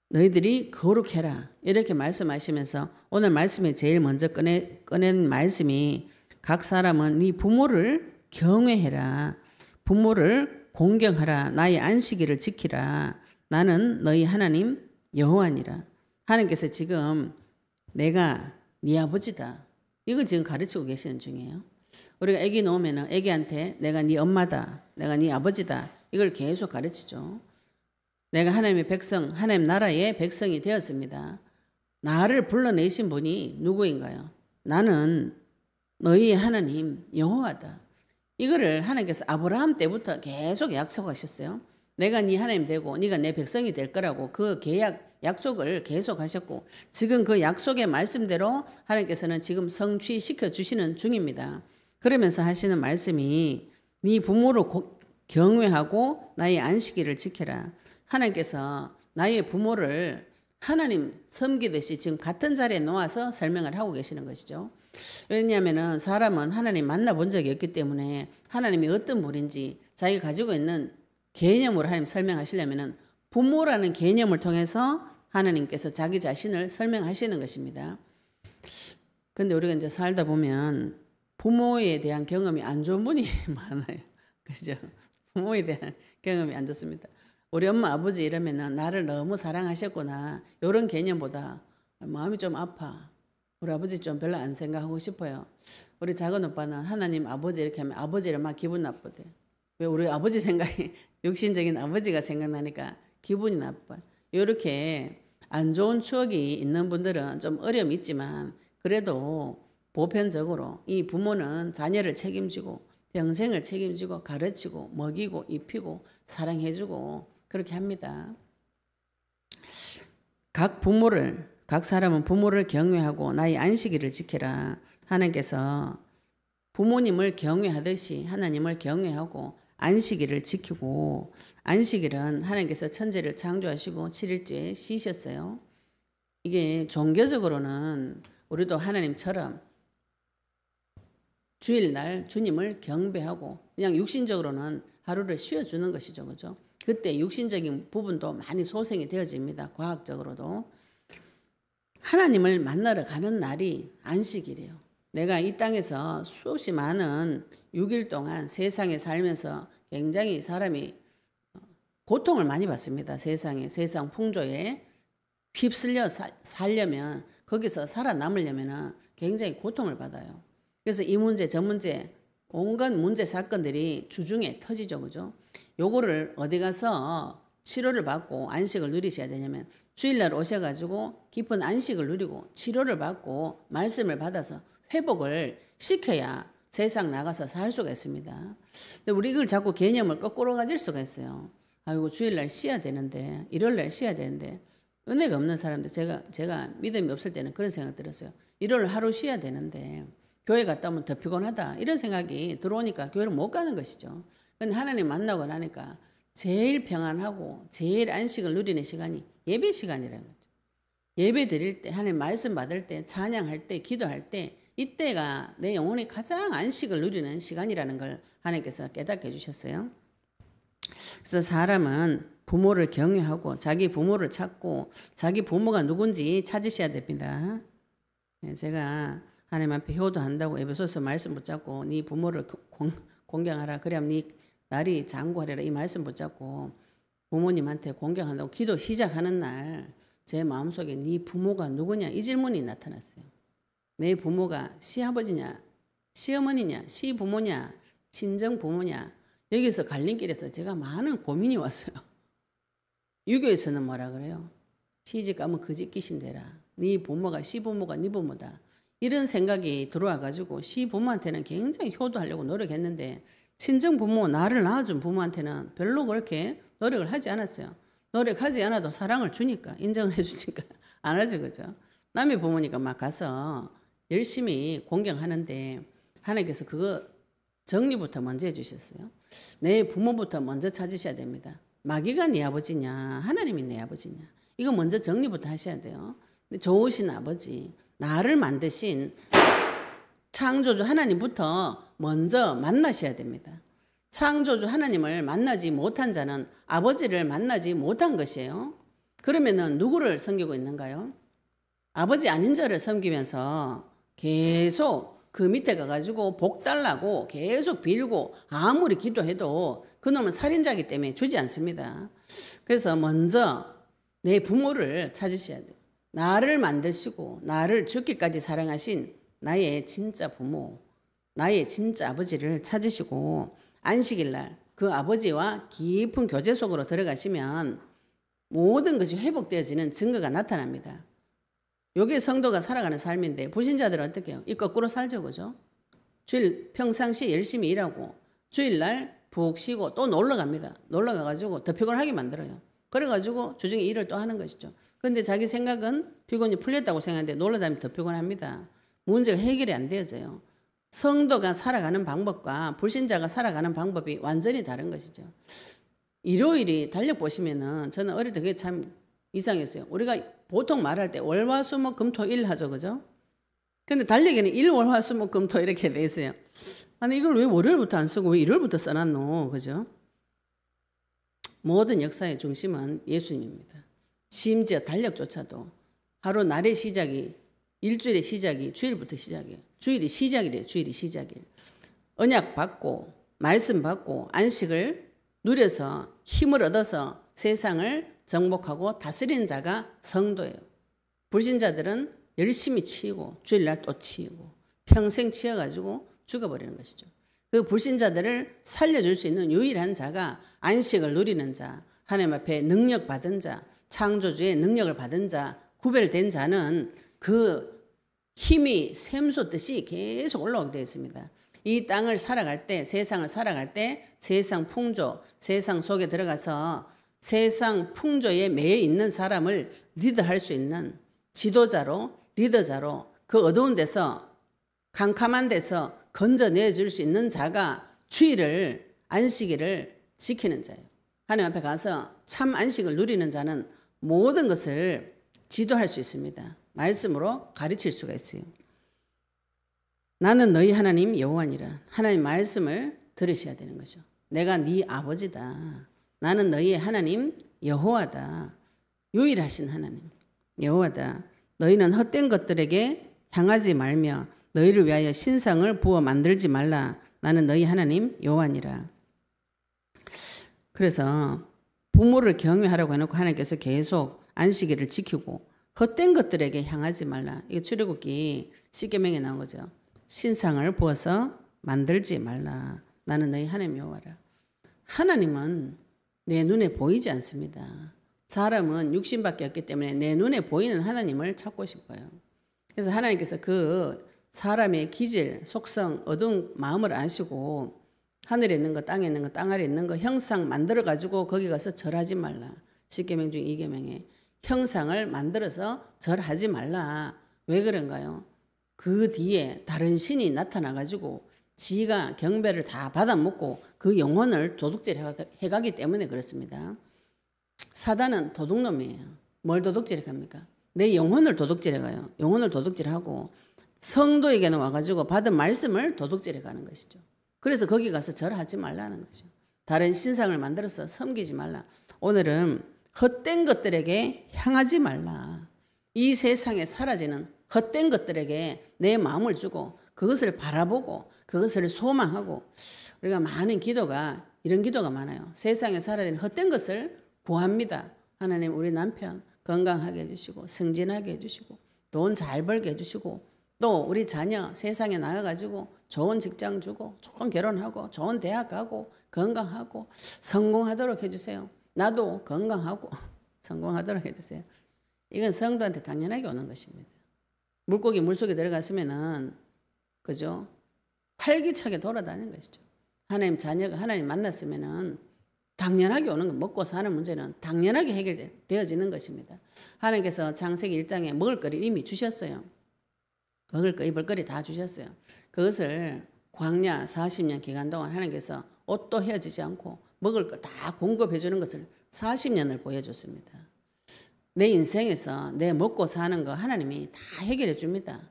너희들이 거룩해라 이렇게 말씀하시면서 오늘 말씀에 제일 먼저 꺼낸 말씀이 각 사람은 네 부모를 경외해라. 부모를 공경하라. 나의 안식일을 지키라. 나는 너희 하나님 여호와니라. 하나님께서 지금 내가 네 아버지다. 이걸 지금 가르치고 계시는 중이에요. 우리가 아기 놓으면 아기한테 내가 네 엄마다. 내가 네 아버지다. 이걸 계속 가르치죠. 내가 하나님의 백성, 하나님 나라의 백성이 되었습니다. 나를 불러내신 분이 누구인가요? 나는 너희 하나님 여호와다. 이거를 하나님께서 아브라함 때부터 계속 약속하셨어요. 내가 네 하나님 되고 네가 내 백성이 될 거라고 그 계약 약속을 계속 하셨고 지금 그 약속의 말씀대로 하나님께서는 지금 성취시켜 주시는 중입니다. 그러면서 하시는 말씀이 네 부모를 경외하고 나의 안식일을 지켜라. 하나님께서 나의 부모를 하나님 섬기듯이 지금 같은 자리에 놓아서 설명을 하고 계시는 것이죠. 왜냐하면 사람은 하나님 만나본 적이 없기 때문에 하나님이 어떤 분인지 자기가 가지고 있는 개념으로 하나님 설명하시려면 부모라는 개념을 통해서 하나님께서 자기 자신을 설명하시는 것입니다. 근데 우리가 이제 살다 보면 부모에 대한 경험이 안 좋은 분이 많아요. 그죠? 부모에 대한 경험이 안 좋습니다. 우리 엄마 아버지 이러면은 나를 너무 사랑하셨구나 이런 개념보다 마음이 좀 아파. 우리 아버지 좀 별로 안 생각하고 싶어요. 우리 작은 오빠는 하나님 아버지 이렇게 하면 아버지를 막 기분 나쁘대. 왜 우리 아버지 생각이 육신적인 아버지가 생각나니까 기분이 나빠. 이렇게 안 좋은 추억이 있는 분들은 좀 어려움이 있지만 그래도 보편적으로 이 부모는 자녀를 책임지고 평생을 책임지고 가르치고 먹이고 입히고 사랑해주고 그렇게 합니다. 각 사람은 부모를 경외하고 나의 안식일을 지켜라. 하나님께서 부모님을 경외하듯이 하나님을 경외하고 안식일을 지키고 안식일은 하나님께서 천지를 창조하시고 7일째에 쉬셨어요. 이게 종교적으로는 우리도 하나님처럼 주일날 주님을 경배하고 그냥 육신적으로는 하루를 쉬어주는 것이죠. 그죠? 그때 육신적인 부분도 많이 소생이 되어집니다. 과학적으로도. 하나님을 만나러 가는 날이 안식일이에요. 내가 이 땅에서 수없이 많은 6일 동안 세상에 살면서 굉장히 사람이 고통을 많이 받습니다. 세상 풍조에 휩쓸려 살려면 거기서 살아남으려면 굉장히 고통을 받아요. 그래서 이 문제 저 문제 온갖 문제 사건들이 주중에 터지죠. 그죠? 요거를 어디 가서 치료를 받고 안식을 누리셔야 되냐면 주일날 오셔가지고 깊은 안식을 누리고 치료를 받고 말씀을 받아서 회복을 시켜야 세상 나가서 살 수가 있습니다. 근데 우리 이걸 자꾸 개념을 거꾸로 가질 수가 있어요. 아이고 주일날 쉬어야 되는데 일요일날 쉬어야 되는데 은혜가 없는 사람들 제가 믿음이 없을 때는 그런 생각 들었어요. 일요일 하루 쉬어야 되는데 교회 갔다 오면 더 피곤하다 이런 생각이 들어오니까 교회를 못 가는 것이죠. 근데 하나님 만나고 나니까 제일 평안하고 제일 안식을 누리는 시간이 예배 시간이라는 거죠. 예배 드릴 때 하나님 말씀 받을 때 찬양할 때 기도할 때 이때가 내 영혼이 가장 안식을 누리는 시간이라는 걸 하나님께서 깨닫게 해주셨어요. 그래서 사람은 부모를 경외하고 자기 부모를 찾고 자기 부모가 누군지 찾으셔야 됩니다. 제가 하나님 앞에 효도한다고 에베소서 말씀 붙잡고 네 부모를 공경하라. 그래야 네 날이 장구하리라. 이 말씀 붙잡고 부모님한테 공경한다고 기도 시작하는 날 제 마음속에 네 부모가 누구냐 이 질문이 나타났어요. 내 부모가 시아버지냐 시어머니냐 시부모냐 친정부모냐 여기서 갈림길에서 제가 많은 고민이 왔어요. 유교에서는 뭐라 그래요? 시집 가면 거짓 귀신되라. 네 부모가 시부모가 네 부모다. 이런 생각이 들어와 가지고 시부모한테는 굉장히 효도하려고 노력했는데 친정부모 나를 낳아준 부모한테는 별로 그렇게 노력을 하지 않았어요. 노력하지 않아도 사랑을 주니까 인정을 해주니까 안 하죠. 그죠? 남의 부모니까 막 가서 열심히 공경하는데 하나님께서 그거 정리부터 먼저 해주셨어요. 내 부모부터 먼저 찾으셔야 됩니다. 마귀가 네 아버지냐 하나님이 내 아버지냐 이거 먼저 정리부터 하셔야 돼요. 좋으신 아버지 나를 만드신 창조주 하나님부터 먼저 만나셔야 됩니다. 창조주 하나님을 만나지 못한 자는 아버지를 만나지 못한 것이에요. 그러면은 누구를 섬기고 있는가요? 아버지 아닌 자를 섬기면서 계속 그 밑에 가가지고 복 달라고 계속 빌고 아무리 기도해도 그놈은 살인자이기 때문에 주지 않습니다. 그래서 먼저 내 부모를 찾으셔야 돼요. 나를 만드시고 나를 죽기까지 사랑하신 나의 진짜 부모, 나의 진짜 아버지를 찾으시고 안식일날 그 아버지와 깊은 교제 속으로 들어가시면 모든 것이 회복되어지는 증거가 나타납니다. 요게 성도가 살아가는 삶인데 불신자들은 어떻게 해요? 이 거꾸로 살죠. 그죠? 주일 평상시에 열심히 일하고 주일날 푹 쉬고 또 놀러 갑니다. 놀러 가가지고 더 피곤하게 만들어요. 그래가지고 주중에 일을 또 하는 것이죠. 그런데 자기 생각은 피곤이 풀렸다고 생각하는데 놀러 다니면 더 피곤합니다. 문제가 해결이 안 되어져요. 성도가 살아가는 방법과 불신자가 살아가는 방법이 완전히 다른 것이죠. 일요일이 달력 보시면은 저는 어릴 때 그게 참 이상했어요. 우리가 보통 말할 때 월화수목금토일 하죠, 그죠? 근데 달력에는 일, 월, 화, 수, 목, 금, 토 이렇게 돼 있어요. 아니 이걸 왜 월요일부터 안 쓰고 왜 일요일부터 써놨노, 그죠? 모든 역사의 중심은 예수님입니다. 심지어 달력조차도 하루 날의 시작이 일주일의 시작이 주일부터 시작이에요. 주일이 시작이래요. 주일이 시작이에요. 언약 받고 말씀 받고 안식을 누려서 힘을 얻어서 세상을 정복하고 다스리는 자가 성도예요. 불신자들은 열심히 치이고 주일날 또 치이고 평생 치여가지고 죽어버리는 것이죠. 그 불신자들을 살려줄 수 있는 유일한 자가 안식을 누리는 자, 하나님 앞에 능력 받은 자, 창조주의 능력을 받은 자, 구별된 자는 그 힘이 샘솟듯이 계속 올라오게 되어 있습니다. 이 땅을 살아갈 때, 세상을 살아갈 때 세상 풍조, 세상 속에 들어가서 세상 풍조에 매여 있는 사람을 리드할 수 있는 지도자로, 리더자로 그 어두운 데서 캄캄한 데서 건져내줄 수 있는 자가 주일을, 안식일을 지키는 자예요. 하나님 앞에 가서 참 안식을 누리는 자는 모든 것을 지도할 수 있습니다. 말씀으로 가르칠 수가 있어요. 나는 너희 하나님 여호와니라. 하나님 말씀을 들으셔야 되는 거죠. 내가 네 아버지다. 나는 너희의 하나님 여호와다. 유일하신 하나님 여호와다. 너희는 헛된 것들에게 향하지 말며 너희를 위하여 신상을 부어 만들지 말라. 나는 너희 하나님 여호와니라. 그래서 부모를 경외하라고 해놓고 하나님께서 계속 안식일을 지키고 헛된 것들에게 향하지 말라. 이거 출애굽기 10계명에 나온 거죠. 신상을 부어서 만들지 말라. 나는 너희 하나님 여호와라. 하나님은 내 눈에 보이지 않습니다. 사람은 육신밖에 없기 때문에 내 눈에 보이는 하나님을 찾고 싶어요. 그래서 하나님께서 그 사람의 기질, 속성, 어두운 마음을 아시고 하늘에 있는 거, 땅에 있는 거, 땅 아래에 있는 거 형상 만들어가지고 거기 가서 절하지 말라. 10계명 중 2계명에 형상을 만들어서 절하지 말라. 왜 그런가요? 그 뒤에 다른 신이 나타나가지고 지가 경배를 다 받아먹고 그 영혼을 도둑질 해가기 때문에 그렇습니다. 사단은 도둑놈이에요. 뭘 도둑질해 갑니까? 내 영혼을 도둑질해 가요. 영혼을 도둑질하고 성도에게는 와가지고 받은 말씀을 도둑질해 가는 것이죠. 그래서 거기 가서 절하지 말라는 거죠. 다른 신상을 만들어서 섬기지 말라. 오늘은 헛된 것들에게 향하지 말라. 이 세상에 사라지는 헛된 것들에게 내 마음을 주고 그것을 바라보고 그것을 소망하고 우리가 많은 기도가 이런 기도가 많아요. 세상에 사라지는 헛된 것을 구합니다. 하나님 우리 남편 건강하게 해주시고 승진하게 해주시고 돈 잘 벌게 해주시고 또 우리 자녀 세상에 나가가지고 좋은 직장 주고 좋은 결혼하고 좋은 대학 가고 건강하고 성공하도록 해주세요. 나도 건강하고 성공하도록 해주세요. 이건 성도한테 당연하게 오는 것입니다. 물고기 물속에 들어갔으면은 그죠? 활기차게 돌아다니는 것이죠. 하나님 자녀가 하나님 만났으면은 당연하게 오는 거, 먹고 사는 문제는 당연하게 해결되어지는 것입니다. 하나님께서 창세기 1장에 먹을 거리를 이미 주셨어요. 먹을 거, 입을 거리 다 주셨어요. 그것을 광야 40년 기간 동안 하나님께서 옷도 헤어지지 않고 먹을 거 다 공급해 주는 것을 40년을 보여줬습니다. 내 인생에서 내 먹고 사는 거 하나님이 다 해결해 줍니다.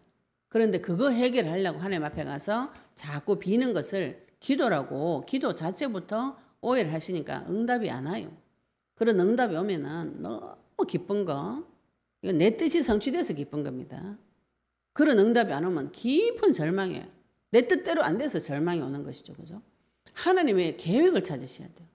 그런데 그거 해결하려고 하나님 앞에 가서 자꾸 비는 것을 기도라고 기도 자체부터 오해를 하시니까 응답이 안 와요. 그런 응답이 오면은 너무 기쁜 거, 이건 내 뜻이 성취돼서 기쁜 겁니다. 그런 응답이 안 오면 깊은 절망이에요. 내 뜻대로 안 돼서 절망이 오는 것이죠. 그죠? 하나님의 계획을 찾으셔야 돼요.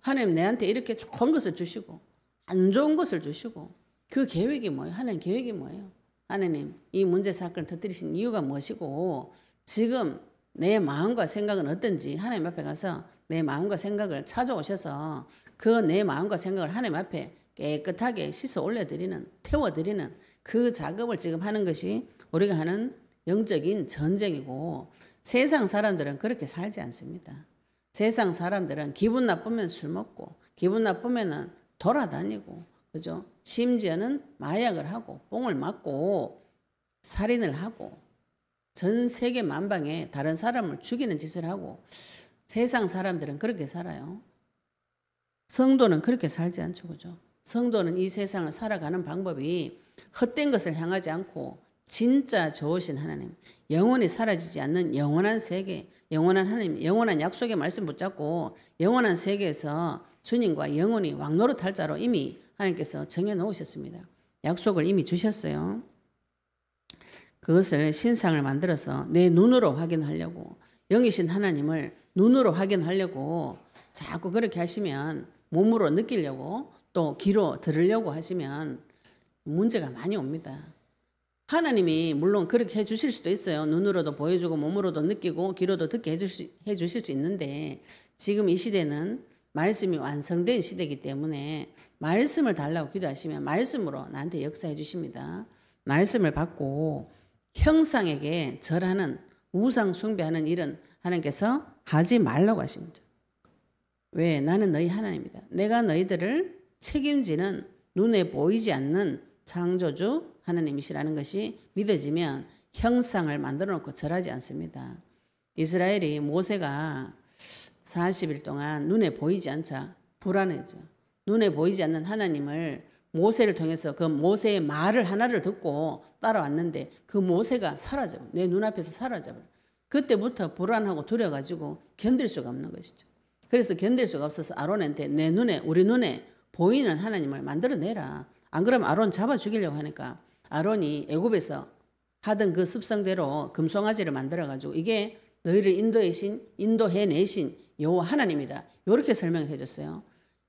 하나님 내한테 이렇게 좋은 것을 주시고 안 좋은 것을 주시고 그 계획이 뭐예요? 하나님 계획이 뭐예요? 하나님 이 문제 사건을 터뜨리신 이유가 무엇이고 지금 내 마음과 생각은 어떤지 하나님 앞에 가서 내 마음과 생각을 찾아오셔서 그 내 마음과 생각을 하나님 앞에 깨끗하게 씻어 올려드리는 태워드리는 그 작업을 지금 하는 것이 우리가 하는 영적인 전쟁이고 세상 사람들은 그렇게 살지 않습니다. 세상 사람들은 기분 나쁘면 술 먹고 기분 나쁘면은 돌아다니고 그죠? 심지어는 마약을 하고 뽕을 맞고 살인을 하고 전 세계 만방에 다른 사람을 죽이는 짓을 하고 세상 사람들은 그렇게 살아요. 성도는 그렇게 살지 않죠. 그죠? 성도는 이 세상을 살아가는 방법이 헛된 것을 향하지 않고 진짜 좋으신 하나님, 영원히 사라지지 않는 영원한 세계, 영원한 하나님, 영원한 약속의 말씀 붙잡고 영원한 세계에서 주님과 영원히 왕노릇할 자로 이미 하나님께서 정해놓으셨습니다. 약속을 이미 주셨어요. 그것을 신상을 만들어서 내 눈으로 확인하려고 영이신 하나님을 눈으로 확인하려고 자꾸 그렇게 하시면 몸으로 느끼려고 또 귀로 들으려고 하시면 문제가 많이 옵니다. 하나님이 물론 그렇게 해주실 수도 있어요. 눈으로도 보여주고 몸으로도 느끼고 귀로도 듣게 해주실 수 있는데 지금 이 시대는 말씀이 완성된 시대이기 때문에 말씀을 달라고 기도하시면 말씀으로 나한테 역사해 주십니다. 말씀을 받고 형상에게 절하는 우상 숭배하는 일은 하나님께서 하지 말라고 하십니다. 왜? 나는 너희 하나님이다. 내가 너희들을 책임지는 눈에 보이지 않는 창조주 하나님이시라는 것이 믿어지면 형상을 만들어 놓고 절하지 않습니다. 이스라엘이 모세가 40일 동안 눈에 보이지 않자 불안해져. 눈에 보이지 않는 하나님을 모세를 통해서 그 모세의 말을 하나를 듣고 따라왔는데 그 모세가 사라져버려. 내 눈앞에서 사라져버려. 그때부터 불안하고 두려워가지고 견딜 수가 없는 것이죠. 그래서 견딜 수가 없어서 아론한테 내 눈에 우리 눈에 보이는 하나님을 만들어내라. 안 그러면 아론 잡아 죽이려고 하니까 아론이 애굽에서 하던 그 습성대로 금송아지를 만들어가지고 이게 너희를 인도해내신 여호와 하나님이다. 이렇게 설명을 해줬어요.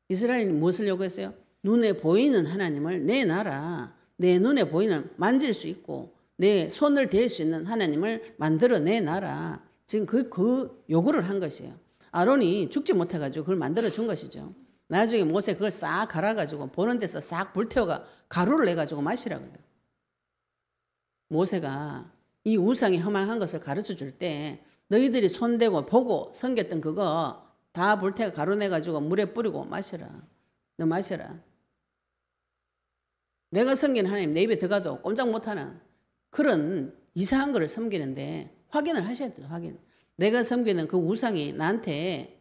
이스라엘이 무엇을 요구했어요? 눈에 보이는 하나님을 내놔라. 내 눈에 보이는 만질 수 있고 내 손을 댈 수 있는 하나님을 만들어내놔라. 지금 그 요구를 한 것이에요. 아론이 죽지 못해가지고 그걸 만들어준 것이죠. 나중에 모세 그걸 싹 갈아가지고 보는 데서 싹 불태워가 가루를 내가지고 마시라 그래요. 모세가 이 우상이 허망한 것을 가르쳐 줄 때 너희들이 손대고 보고 섬겼던 그거 다 불태워 가루 내가지고 물에 뿌리고 마셔라. 너 마셔라. 내가 섬기는 하나님 내 입에 들어가도 꼼짝 못하는 그런 이상한 거를 섬기는데 확인을 하셔야 돼요. 확인. 내가 섬기는 그 우상이 나한테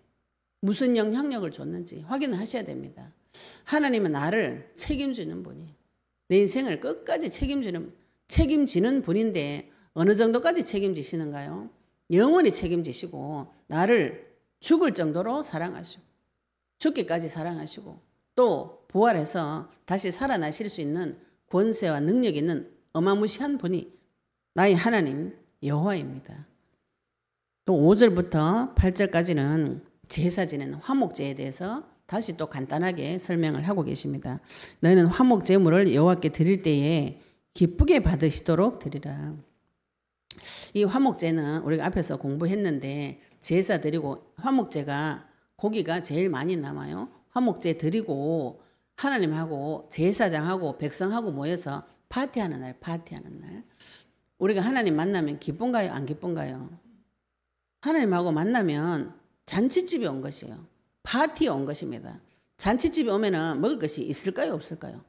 무슨 영향력을 줬는지 확인을 하셔야 됩니다. 하나님은 나를 책임지는 분이에요. 내 인생을 끝까지 책임지는 분인데 어느 정도까지 책임지시는가요? 영원히 책임지시고 나를 죽을 정도로 사랑하시고 죽기까지 사랑하시고 또 부활해서 다시 살아나실 수 있는 권세와 능력 있는 어마무시한 분이 나의 하나님 여호와입니다. 또 5절부터 8절까지는 제사 지내는 화목제에 대해서 다시 또 간단하게 설명을 하고 계십니다. 너희는 화목제물을 여호와께 드릴 때에 기쁘게 받으시도록 드리라. 이 화목제는 우리가 앞에서 공부했는데 제사 드리고 화목제가 고기가 제일 많이 남아요. 화목제 드리고 하나님하고 제사장하고 백성하고 모여서 파티하는 날, 파티하는 날. 우리가 하나님 만나면 기쁜가요? 안 기쁜가요? 하나님하고 만나면 잔치집에 온 것이에요. 파티에 온 것입니다. 잔치집에 오면은 먹을 것이 있을까요? 없을까요?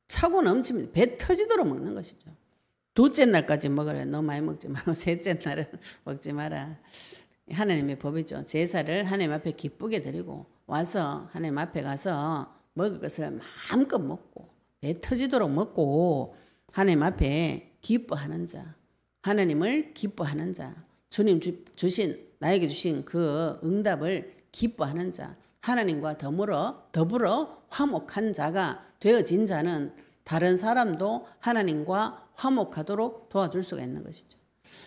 차고 넘칩니다. 배 터지도록 먹는 것이죠. 둘째 날까지 먹으래. 너무 많이 먹지 말고 셋째 날은 먹지 마라. 하나님의 법이죠. 제사를 하나님 앞에 기쁘게 드리고 와서 하나님 앞에 가서 먹을 것을 마음껏 먹고 배 터지도록 먹고 하나님 앞에 기뻐하는 자, 하나님을 기뻐하는 자, 주님 나에게 주신 그 응답을 기뻐하는 자, 하나님과 더불어 화목한 자가 되어진 자는 다른 사람도 하나님과 화목하도록 도와줄 수가 있는 것이죠.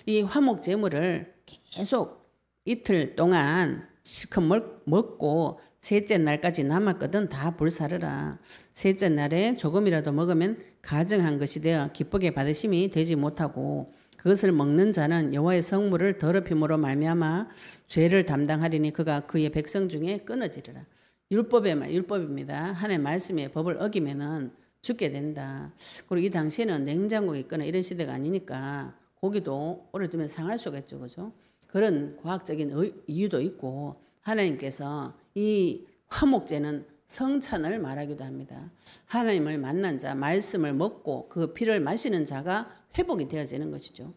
이 화목 제물을 계속 이틀 동안 실컷 먹고 셋째 날까지 남았거든 다 불사르라. 셋째 날에 조금이라도 먹으면 가증한 것이 되어 기쁘게 받으심이 되지 못하고 그것을 먹는 자는 여호와의 성물을 더럽힘으로 말미암아 죄를 담당하리니 그가 그의 백성 중에 끊어지리라. 율법입니다. 하나님의 말씀의 법을 어기면은 죽게 된다. 그리고 이 당시에는 냉장고에 있거나 이런 시대가 아니니까 고기도 오래 두면 상할 수가 있죠. 그죠? 그런 과학적인 이유도 있고 하나님께서 이 화목제는 성찬을 말하기도 합니다. 하나님을 만난 자, 말씀을 먹고 그 피를 마시는 자가 회복이 되어지는 것이죠.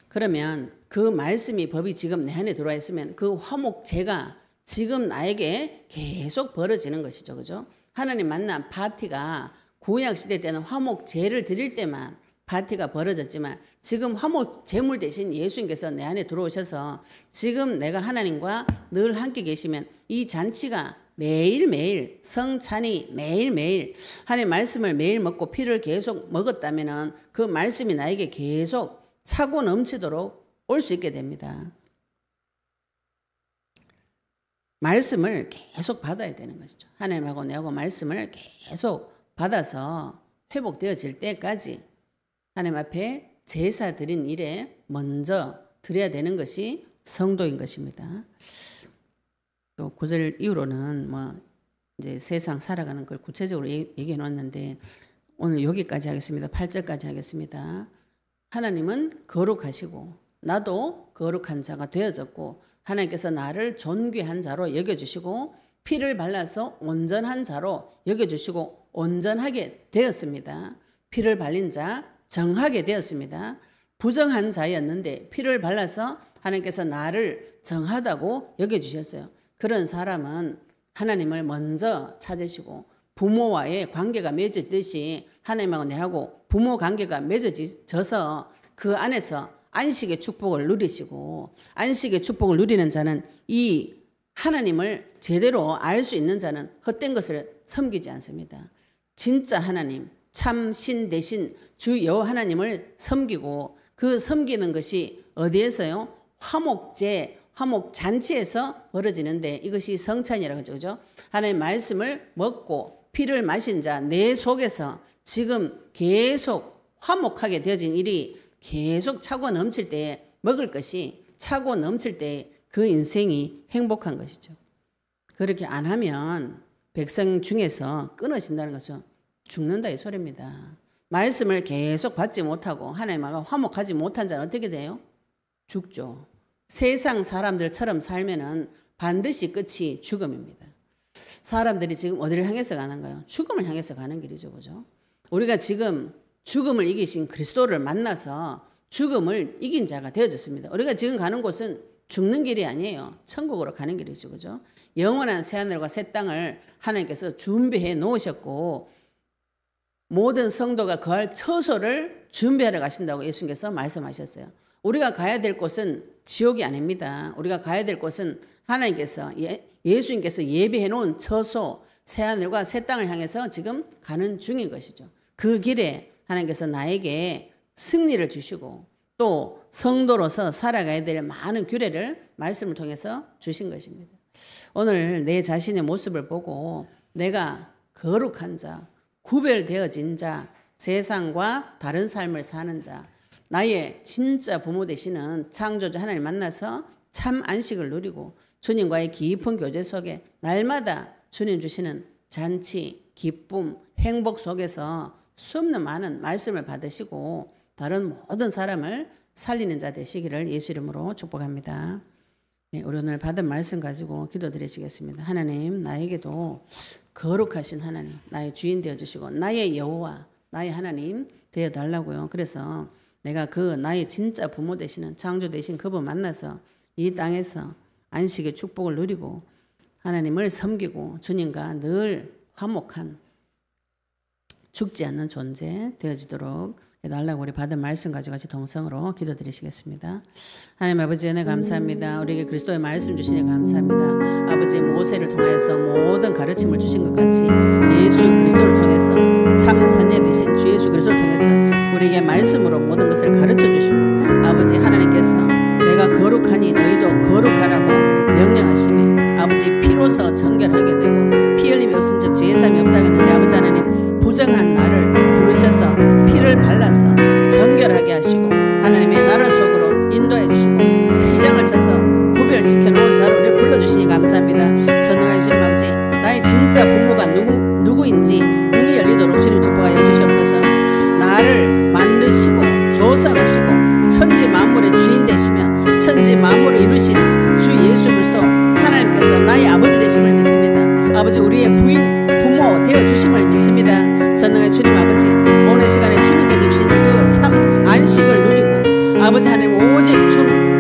그러면 그 말씀이 법이 지금 내 안에 들어와 있으면 그 화목제가 지금 나에게 계속 벌어지는 것이죠. 그죠? 하나님 만난 파티가 구약시대 때는 화목제를 드릴 때만 파티가 벌어졌지만 지금 화목 제물 대신 예수님께서 내 안에 들어오셔서 지금 내가 하나님과 늘 함께 계시면 이 잔치가 매일매일 성찬이 매일매일 하나님 말씀을 매일 먹고 피를 계속 먹었다면 그 말씀이 나에게 계속 차고 넘치도록 올 수 있게 됩니다. 말씀을 계속 받아야 되는 것이죠. 하나님하고 내하고 말씀을 계속 받아서 회복되어질 때까지 하나님 앞에 제사 드린 일에 먼저 드려야 되는 것이 성도인 것입니다. 또 9절 이후로는 뭐 이제 세상 살아가는 걸 구체적으로 얘기해 놓았는데 오늘 여기까지 하겠습니다. 8절까지 하겠습니다. 하나님은 거룩하시고 나도 거룩한 자가 되어졌고 하나님께서 나를 존귀한 자로 여겨주시고 피를 발라서 온전한 자로 여겨주시고 온전하게 되었습니다. 피를 발린 자 정하게 되었습니다. 부정한 자였는데 피를 발라서 하나님께서 나를 정하다고 여겨주셨어요. 그런 사람은 하나님을 먼저 찾으시고 부모와의 관계가 맺어지듯이 하나님하고 내하고 부모 관계가 맺어져서 그 안에서 안식의 축복을 누리시고 안식의 축복을 누리는 자는 이 하나님을 제대로 알 수 있는 자는 헛된 것을 섬기지 않습니다. 진짜 하나님 참 신 대신 주 여호와 하나님을 섬기고 그 섬기는 것이 어디에서요? 화목제, 화목잔치에서 벌어지는데 이것이 성찬이라고 하죠. 그죠? 하나님의 말씀을 먹고 피를 마신 자 내 속에서 지금 계속 화목하게 되어진 일이 계속 차고 넘칠 때 먹을 것이 차고 넘칠 때 그 인생이 행복한 것이죠. 그렇게 안 하면 백성 중에서 끊어진다는 것은 죽는다 이 소리입니다. 말씀을 계속 받지 못하고 하나님과 화목하지 못한 자는 어떻게 돼요? 죽죠. 세상 사람들처럼 살면은 반드시 끝이 죽음입니다. 사람들이 지금 어디를 향해서 가는가요? 죽음을 향해서 가는 길이죠. 그죠? 우리가 지금 죽음을 이기신 그리스도를 만나서 죽음을 이긴 자가 되어졌습니다. 우리가 지금 가는 곳은 죽는 길이 아니에요. 천국으로 가는 길이죠. 그죠? 영원한 새하늘과 새 땅을 하나님께서 준비해 놓으셨고 모든 성도가 거할 처소를 준비하러 가신다고 예수님께서 말씀하셨어요. 우리가 가야 될 곳은 지옥이 아닙니다. 우리가 가야 될 곳은 하나님께서 예수님께서 예비해 놓은 처소 새하늘과 새 땅을 향해서 지금 가는 중인 것이죠. 그 길에 하나님께서 나에게 승리를 주시고 또 성도로서 살아가야 될 많은 규례를 말씀을 통해서 주신 것입니다. 오늘 내 자신의 모습을 보고 내가 거룩한 자, 구별되어진 자, 세상과 다른 삶을 사는 자, 나의 진짜 부모 되시는 창조주 하나님 만나서 참 안식을 누리고 주님과의 깊은 교제 속에 날마다 주님 주시는 잔치, 기쁨, 행복 속에서 수없는 많은 말씀을 받으시고 다른 모든 사람을 살리는 자 되시기를 예수 이름으로 축복합니다. 네, 우리 오늘 받은 말씀 가지고 기도드리시겠습니다. 하나님, 나에게도 거룩하신 하나님, 나의 주인 되어주시고 나의 여호와, 나의 하나님 되어달라고요. 그래서 내가 그 나의 진짜 부모 되시는 창조 되신 그분 만나서 이 땅에서 안식의 축복을 누리고 하나님을 섬기고 주님과 늘 화목한 죽지 않는 존재 되어지도록 해달라고 우리 받은 말씀 가지고 같이 동성으로 기도드리시겠습니다. 하나님 아버지 은혜 감사합니다. 우리에게 그리스도의 말씀 주시니 감사합니다. 아버지 모세를 통해서 모든 가르침을 주신 것 같이 예수 그리스도를 통해서 참 선제 되신 주 예수 그리스도를 통해서 우리에게 말씀으로 모든 것을 가르쳐 주시고 아버지 하나님께서 내가 거룩하니 너희도 거룩하라고 명령하시며 아버지 피로서 정결하게 되고 피 흘림이 없은즉 죄의 삶이 없다고 했는데 아버지 하나님 부정한 나를 부르셔서 피를 발라서 정결하게 하시고 하나님의 나라 속으로 인도해 주시고 휘장을 쳐서 구별시켜 놓은 자로 우리를 불러주시니 감사합니다. 전능하신 주님 아버지 나의 진짜 부모가 누구인지 눈이 열리도록 주님 축복하여 주시옵소서. 나를 만드시고 조성하시고 천지 만물의 능력으로 이루신 주 예수 그리스도 하나님께서 나의 아버지 되심을 믿습니다. 아버지 우리의 부인 부모 되어주심을 믿습니다. 전능의 주님 아버지, 오늘 시간에 주님께서 주신 그 참 안식을 누리고 아버지 하나님 오직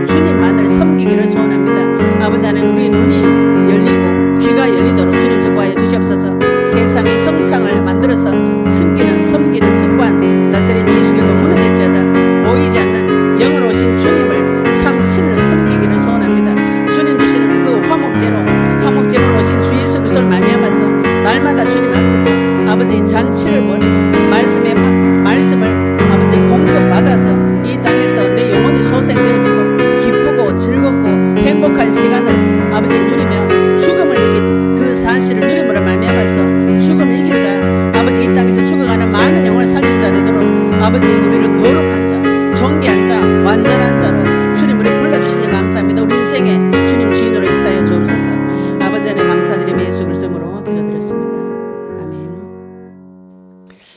주님만을 섬기기를 소원합니다. 아버지 하나님 우리 눈이 열리고 귀가 열리도록 주님 축복하여 주시옵소서. 세상의 형상을 만들어서 섬기는 습관 나사렛 예수 이름으로 무너질지어다. 보이지 않는 영으로 오신 주님을 참 신을 섬기기를 소원합니다. 주님 주시는 그 화목제로 오신 주 예수 그리스도를 말미암아서 날마다 주님 앞에서 아버지 잔치를 벌이고 말씀을 아버지 공급받아서 이 땅에서 내 영혼이 소생되어지고 기쁘고 즐겁고 행복한 시간을 아버지 누리며 죽음을 이긴 그 사실을 누림으로 말미암아서 죽음을 이긴 자 아버지 이 땅에서 죽어가는 많은 영혼을 살리는 자 되도록 아버지 우리를 거룩한 자 존귀한 자 완전한 자로 주님 우리 불러주시니 감사합니다. 우리 인생에 주님 주인으로 역사하여 주옵소서. 아버지 하나님 감사드리며 예수 그리스도 이름으로 기도드렸습니다. 아멘.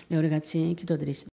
네, 우리 같이 기도드리겠습니다.